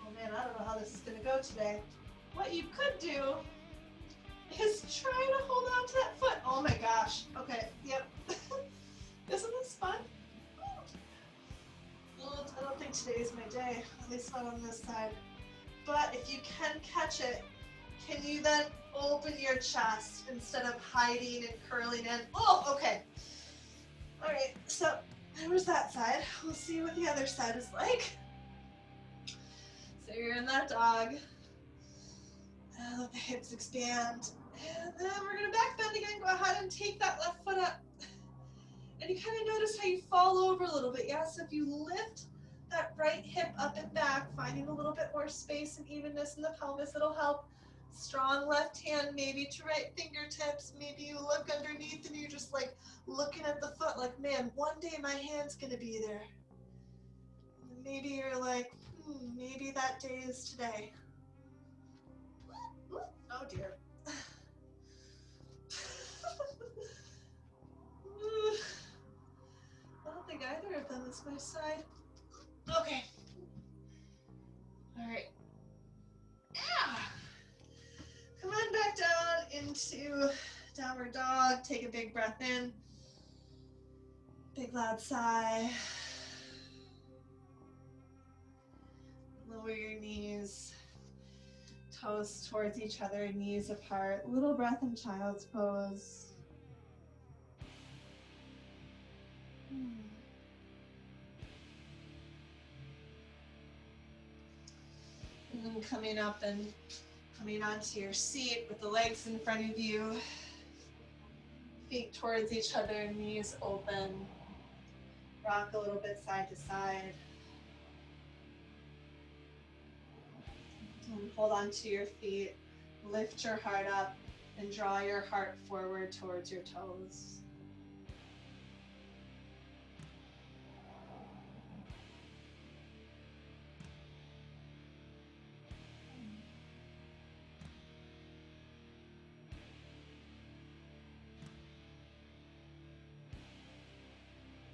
S1: Oh man, I don't know how this is going to go today. What you could do is try to hold on to that foot. Oh my gosh. Okay, yep. Isn't this fun? I don't think today is my day, at least not on this side.
S3: But if you can catch it, can you then open your chest instead of hiding and curling in? Oh, okay. All right, so there was that side. We'll see what the other side is like. So you're in that dog. Let the hips expand. And then we're gonna back bend again. Go ahead and take that left foot up. And you kind of notice how you fall over a little bit. Yeah, so if you lift that right hip up and back, finding a little bit more space and evenness in the pelvis, it'll help. Strong left hand, maybe to right fingertips. Maybe you look underneath and you're just like looking at the foot like, man, one day my hand's gonna be there. And maybe you're like, maybe that day is today. Oh dear. I don't think either of them is my side. Okay. All right. Yeah. Come on back down into downward dog. Take a big breath in. Big loud sigh. Lower your knees. Toes towards each other, knees apart. Little breath in child's pose. And then coming up and coming onto your seat with the legs in front of you. Feet towards each other, knees open. Rock a little bit side to side. And hold on to your feet. Lift your heart up and draw your heart forward towards your toes.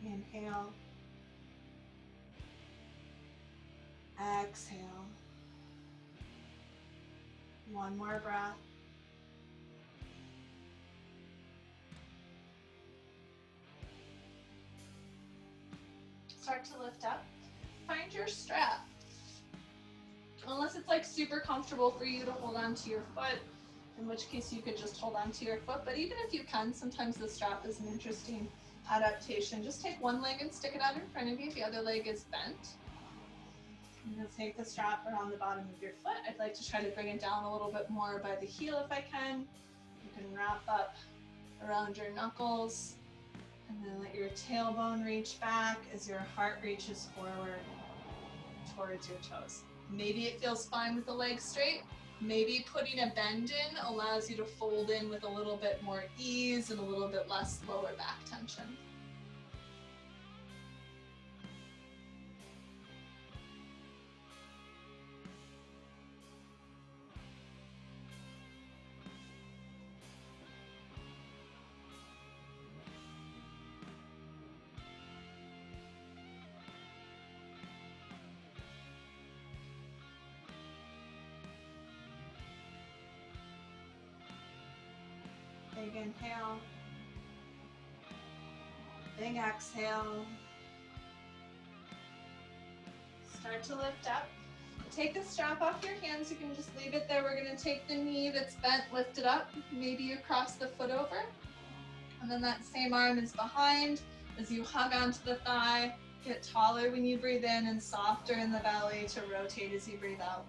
S3: Inhale. Exhale. One more breath. Start to lift up. Find your strap. Unless it's like super comfortable for you to hold on to your foot, in which case you could just hold on to your foot. But even if you can, sometimes the strap is an interesting adaptation. Just take one leg and stick it out in front of you. The other leg is bent. I'm going to take the strap around the bottom of your foot. I'd like to try to bring it down a little bit more by the heel if I can. You can wrap up around your knuckles and then let your tailbone reach back as your heart reaches forward towards your toes. Maybe it feels fine with the legs straight. Maybe putting a bend in allows you to fold in with a little bit more ease and a little bit less lower back tension. Big inhale, big exhale. Start to lift up. Take the strap off your hands. You can just leave it there. We're going to take the knee that's bent, lift it up. Maybe you cross the foot over. And then that same arm is behind as you hug onto the thigh. Get taller when you breathe in and softer in the belly to rotate as you breathe out.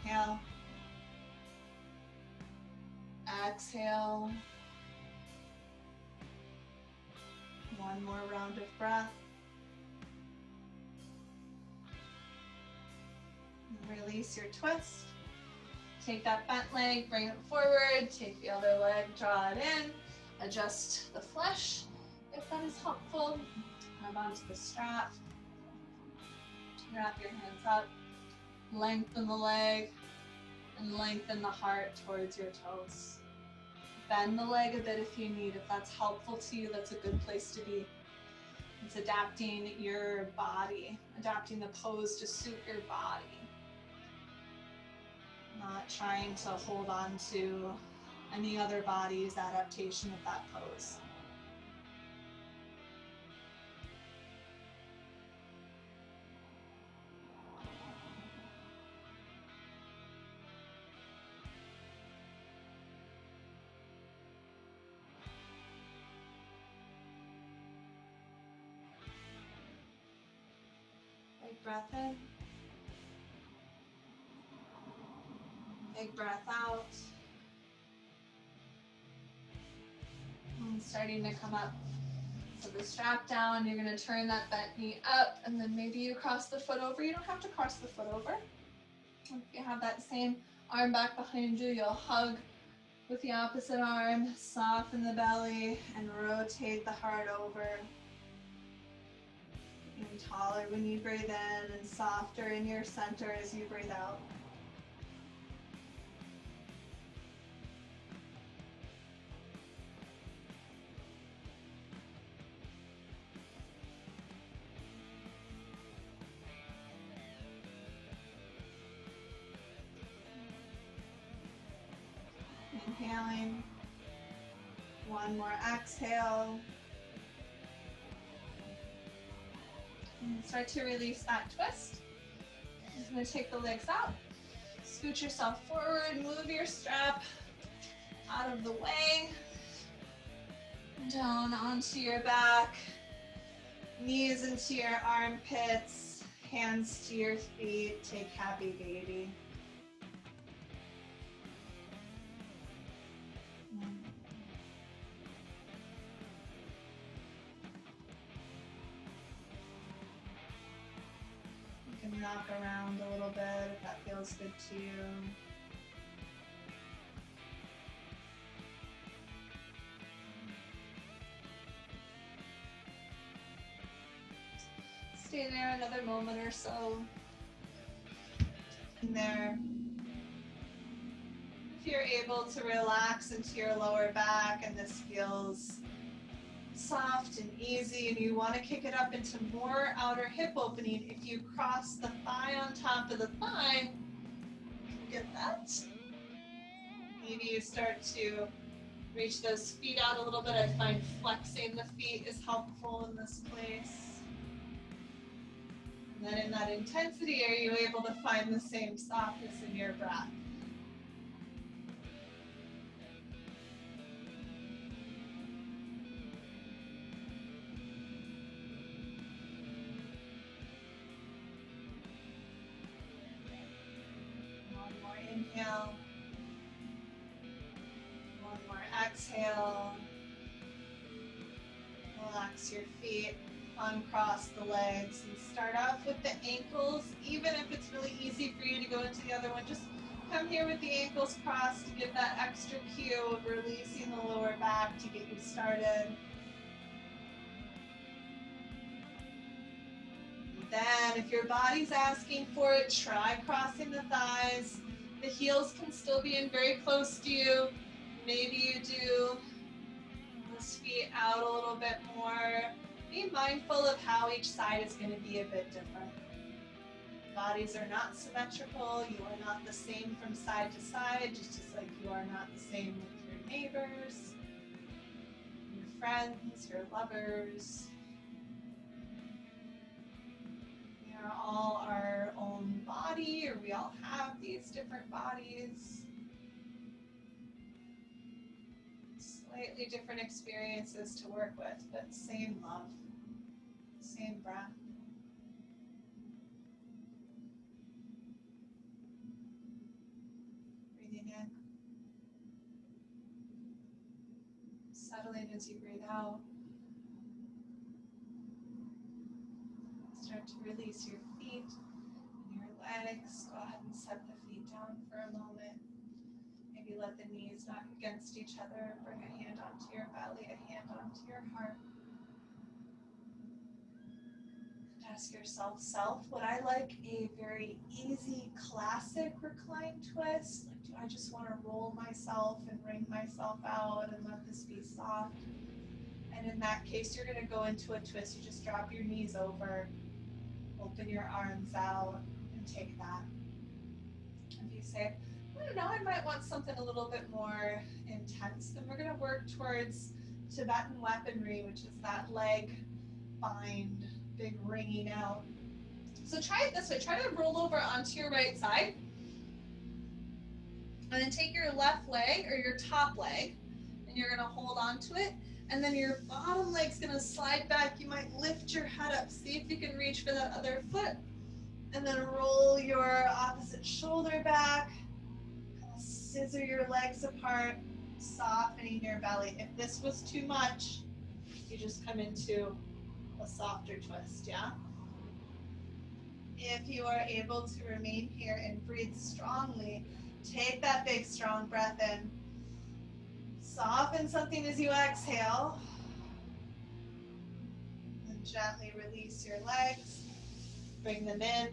S3: Inhale. Exhale. One more round of breath. Release your twist. Take that bent leg, bring it forward. Take the other leg, draw it in. Adjust the flesh if that is helpful. Grab onto the strap. Wrap your hands up. Lengthen the leg and lengthen the heart towards your toes. Bend the leg a bit if you need. If that's helpful to you, that's a good place to be. It's adapting your body, adapting the pose to suit your body. Not trying to hold on to any other body's adaptation of that pose. Big breath in. Big breath out. And starting to come up. So the strap down, you're gonna turn that bent knee up, and then maybe you cross the foot over. You don't have to cross the foot over. If you have that same arm back behind you, you'll hug with the opposite arm, soften the belly, and rotate the heart over. Getting taller when you breathe in and softer in your center as you breathe out. Inhaling. One more exhale. And start to release that twist. Just going to take the legs out. Scoot yourself forward. Move your strap out of the way. Down onto your back. Knees into your armpits. Hands to your feet. Take happy baby. Knock around a little bit if that feels good to you. Stay there another moment or so. And there. If you're able to relax into your lower back and this feels soft and easy, and you want to kick it up into more outer hip opening, if you cross the thigh on top of the thigh, get that. Maybe you start to reach those feet out a little bit. I find flexing the feet is helpful in this place. And then in that intensity, are you able to find the same softness in your breath? Inhale. One more exhale. Relax your feet, uncross the legs, and start off with the ankles. Even if it's really easy for you to go into the other one, just come here with the ankles crossed to give that extra cue of releasing the lower back to get you started. Then, if your body's asking for it, try crossing the thighs. The heels can still be in very close to you. Maybe you do those feet out a little bit more. Be mindful of how each side is going to be a bit different. Bodies are not symmetrical. You are not the same from side to side, just as like you are not the same with your neighbors, your friends, your lovers. We are all our own body, or we all have these different bodies. Slightly different experiences to work with, but same love, same breath. Breathing in. Settling as you breathe out. Start to release your feet and your legs. Go ahead and set the feet down for a moment. Maybe let the knees knock against each other. Bring a hand onto your belly, a hand onto your heart. And ask yourself, would I like a very easy, classic recline twist? Like, do I just want to roll myself and wring myself out and let this be soft? And in that case, you're going to go into a twist. You just drop your knees over, open your arms out, and take that. And you say, I don't know, I might want something a little bit more intense. Then we're going to work towards Tibetan weaponry, which is that leg bind, big wringing out. So try it this way. Try to roll over onto your right side. And then take your left leg or your top leg, and you're going to hold onto it. And then your bottom leg's going to slide back. You might lift your head up. See if you can reach for that other foot. And then roll your opposite shoulder back. Kind of scissor your legs apart, softening your belly. If this was too much, you just come into a softer twist, yeah? If you are able to remain here and breathe strongly, take that big, strong breath in. Soften something as you exhale. And gently release your legs. Bring them in.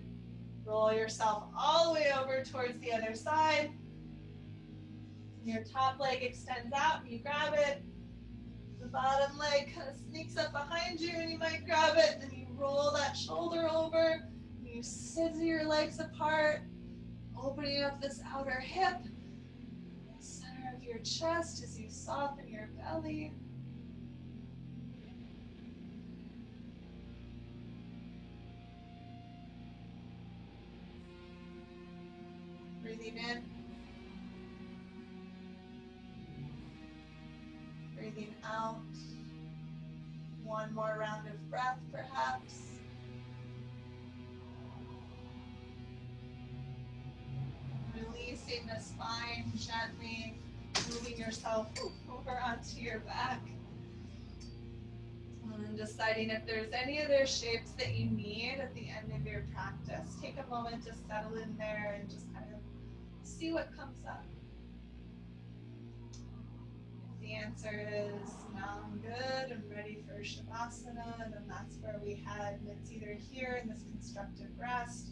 S3: Roll yourself all the way over towards the other side. Your top leg extends out, you grab it. The bottom leg kind of sneaks up behind you and you might grab it. Then you roll that shoulder over. You scissor your legs apart, opening up this outer hip. Center of your chest as you soften your belly. Breathing in. Breathing out. One more round of breath, perhaps. Releasing the spine gently, moving yourself over onto your back. And deciding if there's any other shapes that you need at the end of your practice. Take a moment to settle in there and just kind of see what comes up. If the answer is, no, I'm good, I'm ready for Shavasana, then that's where we head. And it's either here in this constructive rest,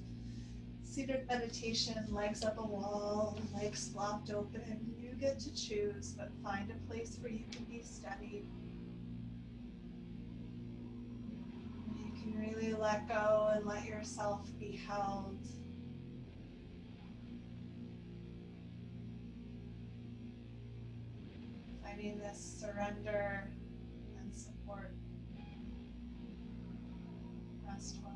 S3: seated meditation, legs up a wall, legs flopped open. You get to choose, but find a place where you can be steady. You can really let go and let yourself be held. Finding this surrender and support. Rest well.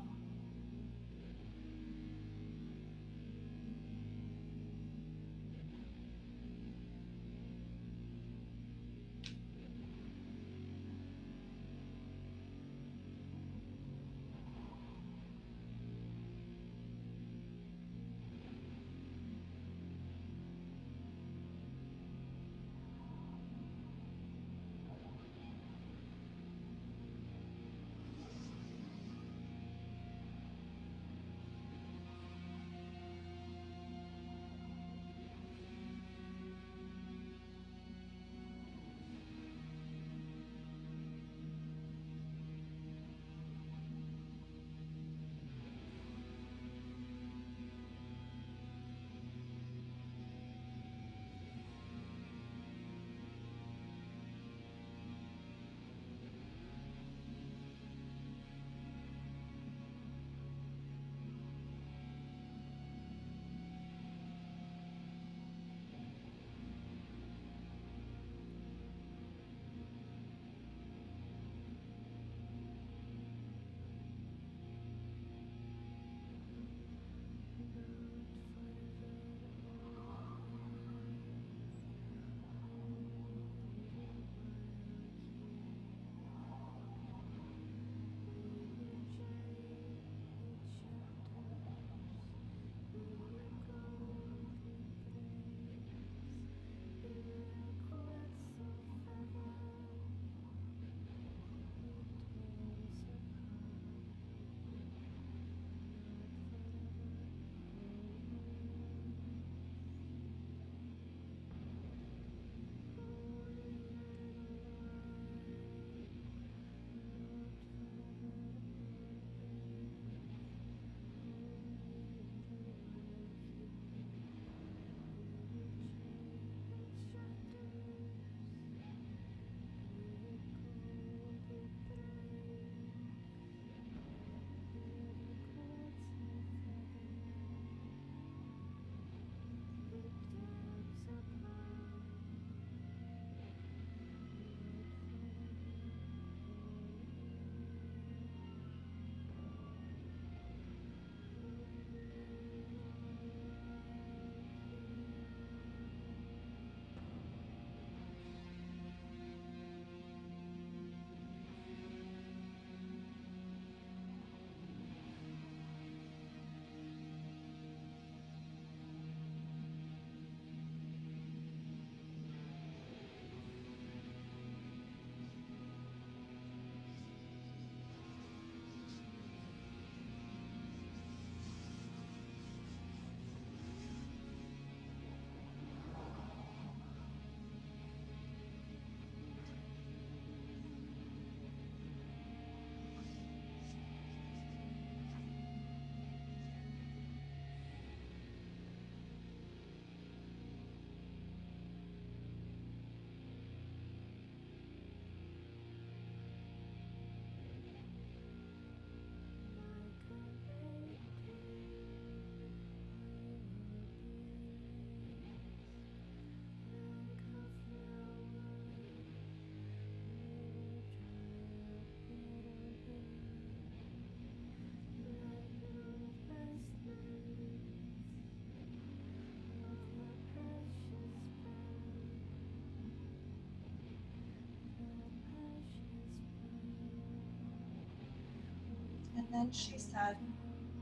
S3: And then she said,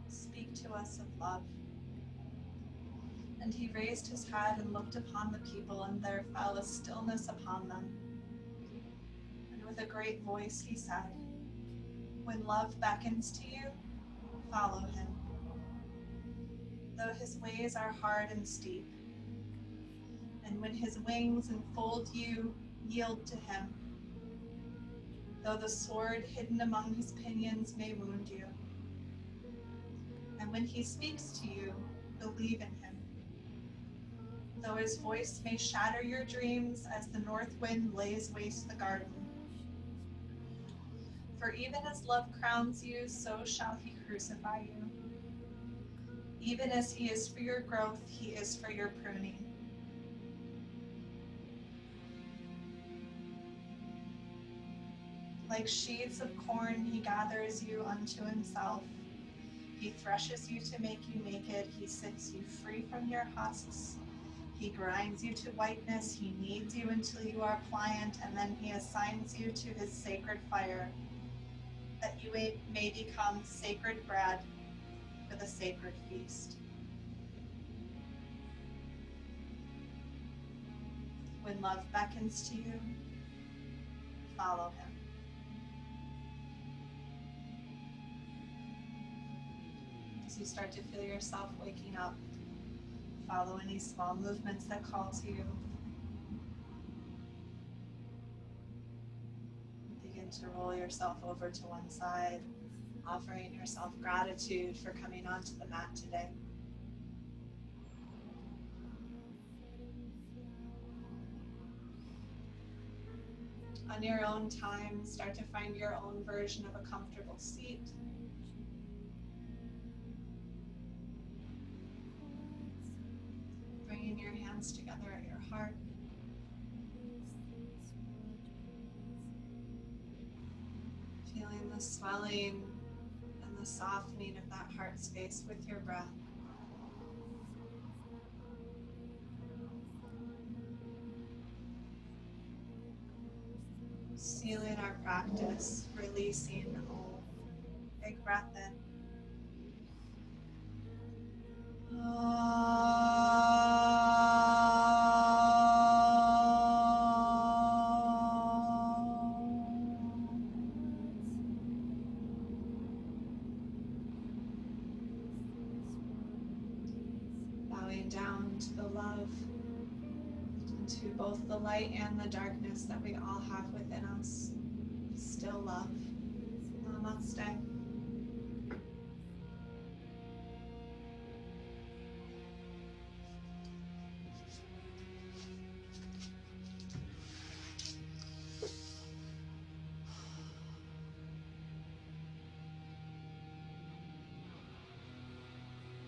S3: "Speak to us of love." And he raised his head and looked upon the people, and there fell a stillness upon them. And with a great voice he said, "When love beckons to you, follow him. Though his ways are hard and steep, and when his wings enfold you, yield to him. Though the sword hidden among his pinions may wound you, and when he speaks to you, believe in him. Though his voice may shatter your dreams as the north wind lays waste the garden. For even as love crowns you, so shall he crucify you. Even as he is for your growth, he is for your pruning. Like sheaves of corn, he gathers you unto himself. He threshes you to make you naked. He sets you free from your husks. He grinds you to whiteness. He kneads you until you are pliant, and then he assigns you to his sacred fire, that you may become sacred bread for the sacred feast. When love beckons to you, follow him. As you start to feel yourself waking up, follow any small movements that call to you. Begin to roll yourself over to one side, offering yourself gratitude for coming onto the mat today. On your own time, start to find your own version of a comfortable seat. Bringing your hands together at your heart. Feeling the swelling and the softening of that heart space with your breath. Sealing our practice, releasing the whole. Big breath in. Bowing down to the love, to both the light and the darkness that we all have within us. Still love. Namaste.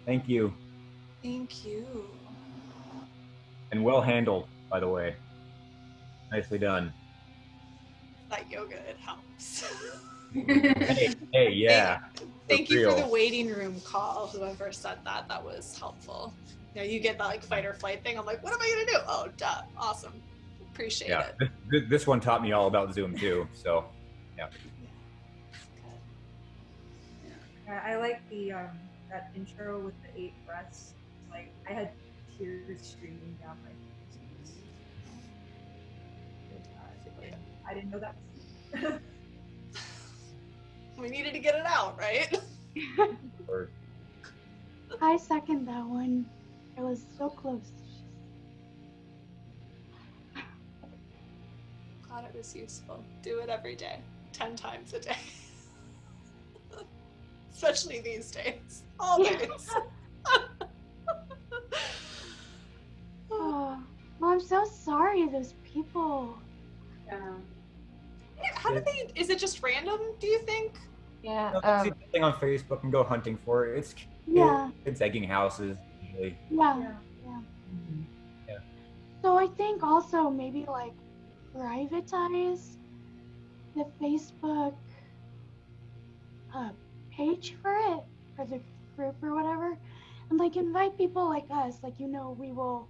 S4: Thank you.
S3: Thank you.
S4: And well handled, by the way. Nicely done.
S3: That yoga, it helps.
S4: Hey, yeah.
S3: Thank you for
S4: real.
S3: the waiting room call. Whoever said that, that was helpful. You know, you get that like fight or flight thing. I'm like, what am I gonna do? Oh, duh. Awesome. Appreciate it.
S4: This one taught me all about Zoom too. So, yeah.
S5: Yeah, I like the that intro with the 8 breaths. Like I had tears streaming down my face. I didn't know that was
S3: We needed to get it out, right?
S6: I second that one. It was so close.
S3: Glad it was useful. Do it every day, 10 times a day. Especially these days. All days.
S6: Oh, well, I'm so sorry, those people.
S3: How do they, is it just random, do you think?
S6: Yeah.
S4: See something on Facebook and go hunting for it. It's kids egging houses usually.
S6: Yeah.
S4: Yeah.
S6: So I think also maybe like privatize the Facebook page for it, for the group or whatever, and like invite people like us, like, you know, we will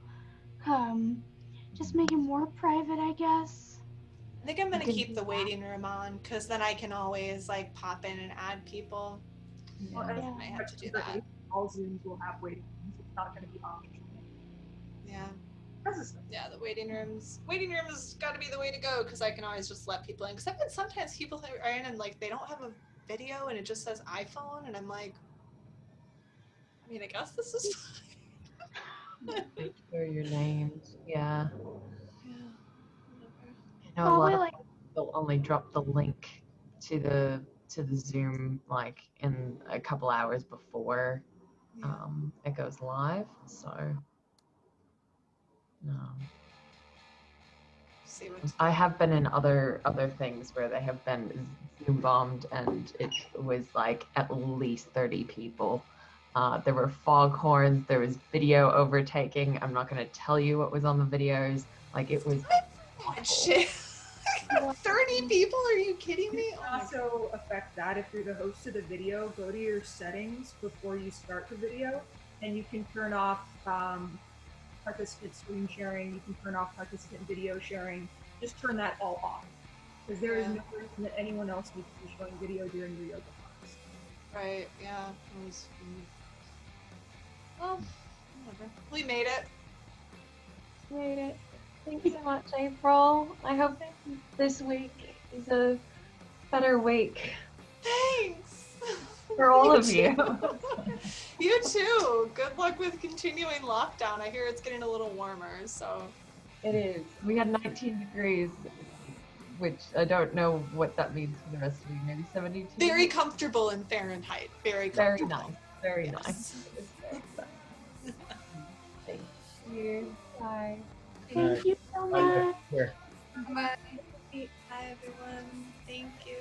S6: just make it more private, I guess.
S3: I think I'm gonna keep the waiting room on, because then I can always like pop in and add people.
S5: Well,
S7: Yeah.
S5: as
S6: Yeah.
S1: I have to do
S5: for
S1: that.
S5: all Zooms will have waiting rooms. It's not going to be optional.
S1: Yeah.
S5: That's a
S1: Yeah, the waiting rooms. Waiting room has got to be the way to go because I can always just let people in. Because I've been sometimes people are in and like they don't have a video and it just says iPhone and I'm like, I mean, I guess this is fine.
S7: Make sure your names. Yeah.
S1: Yeah. Whatever.
S7: I know a lot
S6: Probably
S7: of
S6: like
S7: they'll only drop the link to the Zoom like in a couple hours before
S1: Yeah.
S7: it goes live. So
S1: See what.
S7: I have been in other things where they have been Zoom bombed and it was like at least 30 people. There were foghorns, there was video overtaking. I'm not going to tell you what was on the videos. Like it was awful.
S1: Shit. 30 people? Are you kidding me?
S5: You can also affect that if you're the host of the video. Go to your settings before you start the video, and you can turn off participant screen sharing. You can turn off participant video sharing. Just turn that all off, because there is no reason that anyone else needs to be showing video during your yoga class.
S1: Right, yeah. It was, well, whatever. We made it.
S7: Made it. Thanks so much, April. I hope this week is a better week
S1: Thanks.
S7: for all of you.
S1: You too. Good luck with continuing lockdown. I hear it's getting a little warmer, so.
S7: It is. We had 19 degrees, which I don't know what that means for the rest of the week. Maybe 72?
S1: Very comfortable in Fahrenheit. Very
S7: Very
S1: comfortable.
S7: nice. Very
S1: Yes.
S7: nice. It is very nice. Thank you. Bye.
S6: thank you so
S4: Bye,
S6: much.
S4: here.
S1: Bye. Bye, everyone. Thank you.